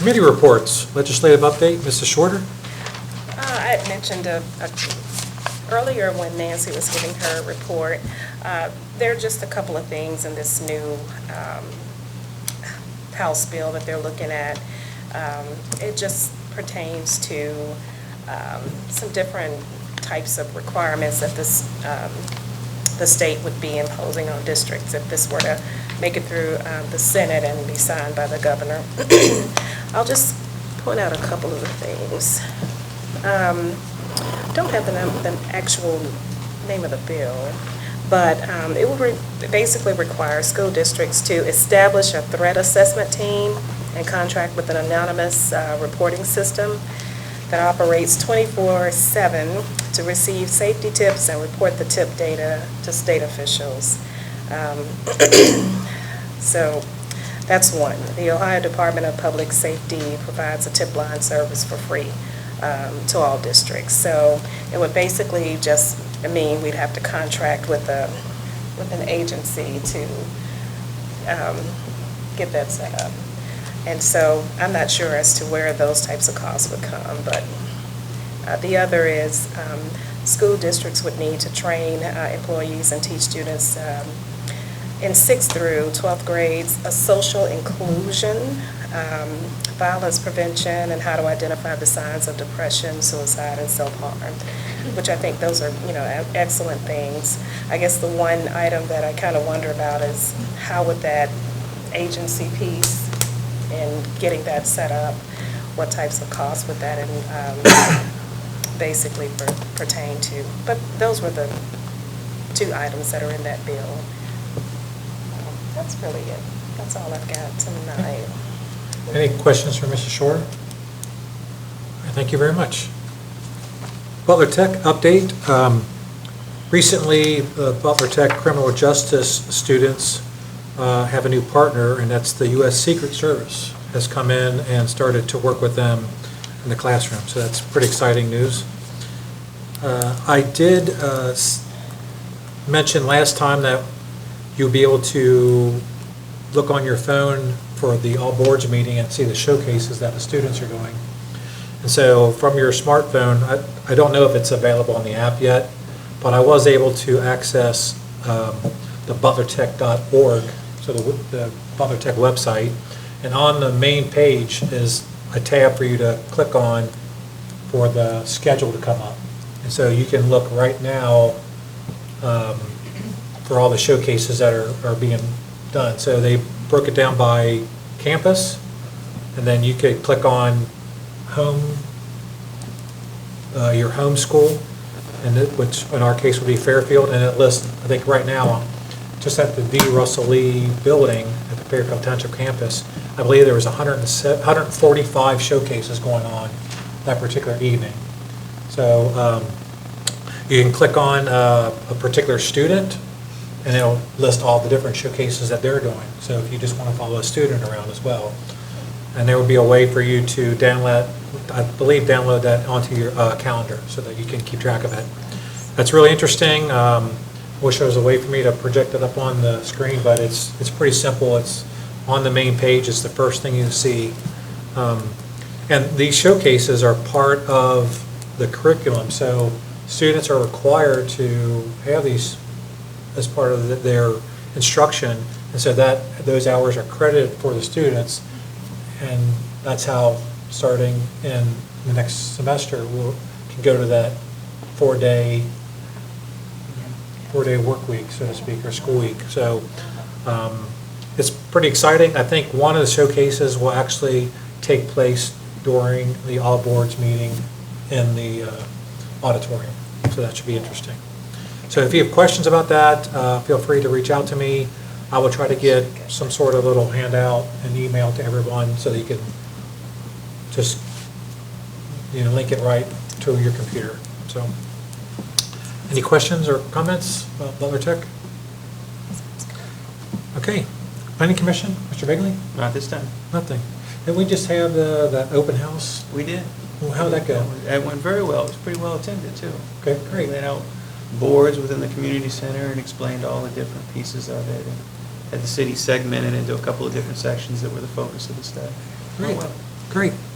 Committee reports, legislative update, Mrs. Shorter. I had mentioned earlier when Nancy was giving her report, there are just a couple of things in this new House bill that they're looking at. It just pertains to some different types of requirements that the state would be imposing on districts if this were to make it through the Senate and be signed by the governor. I'll just point out a couple of the things. Don't have the actual name of the bill, but it will basically require school districts to establish a threat assessment team and contract with an anonymous reporting system that operates 24/7 to receive safety tips and report the tip data to state officials. So that's one. The Ohio Department of Public Safety provides a tip line service for free to all districts. So it would basically just mean we'd have to contract with an agency to get that set up. And so I'm not sure as to where those types of costs would come, but the other is school districts would need to train employees and teach students in 6th through 12th grades a social inclusion, violence prevention, and how to identify the signs of depression, suicide, and self-harm, which I think those are, excellent things. I guess the one item that I kind of wonder about is how would that agency piece and getting that set up, what types of costs would that basically pertain to? But those were the two items that are in that bill. That's really it. That's all I've got tonight. Any questions for Mrs. Shorter? Thank you very much. Butler Tech update. Recently, the Butler Tech criminal justice students have a new partner, and that's the U.S. Secret Service has come in and started to work with them in the classroom. So that's pretty exciting news. I did mention last time that you'll be able to look on your phone for the all boards meeting and see the showcases that the students are doing. And so from your smartphone, I don't know if it's available on the app yet, but I was able to access the butlertech.org, so the Butler Tech website, and on the main page is a tab for you to click on for the schedule to come up. And so you can look right now for all the showcases that are being done. So they broke it down by campus, and then you could click on home, your home school, and which in our case would be Fairfield, and it lists, I think right now, just at the D. Russell Lee building at the Fairfield Township campus, I believe there was 145 showcases going on that particular evening. So you can click on a particular student, and it'll list all the different showcases that they're doing. So if you just want to follow a student around as well. And there will be a way for you to download that onto your calendar so that you can keep track of it. That's really interesting. Wish there was a way for me to project it up on the screen, but it's pretty simple. It's on the main page. It's the first thing you see. And these showcases are part of the curriculum, so students are required to have these as part of their instruction, and so that those hours are credited for the students, and that's how, starting in the next semester, we'll can go to that four-day work week, so to speak, or school week. So it's pretty exciting. I think one of the showcases will actually take place during the all boards meeting in the auditorium, so that should be interesting. So if you have questions about that, feel free to reach out to me. I will try to get some sort of little handout and email to everyone so that you can just link it right to your computer. So any questions or comments about Butler Tech? Okay. Planning Commission, Mr. Bigley? Not this time. Nothing. Did we just have that open house? We did. Well, how did that go? It went very well. It was pretty well attended, too. Okay, great. We laid out boards within the community center and explained all the different pieces of it, and had the city segmented into a couple of different sections that were the focus of the study. Great. Well, Great.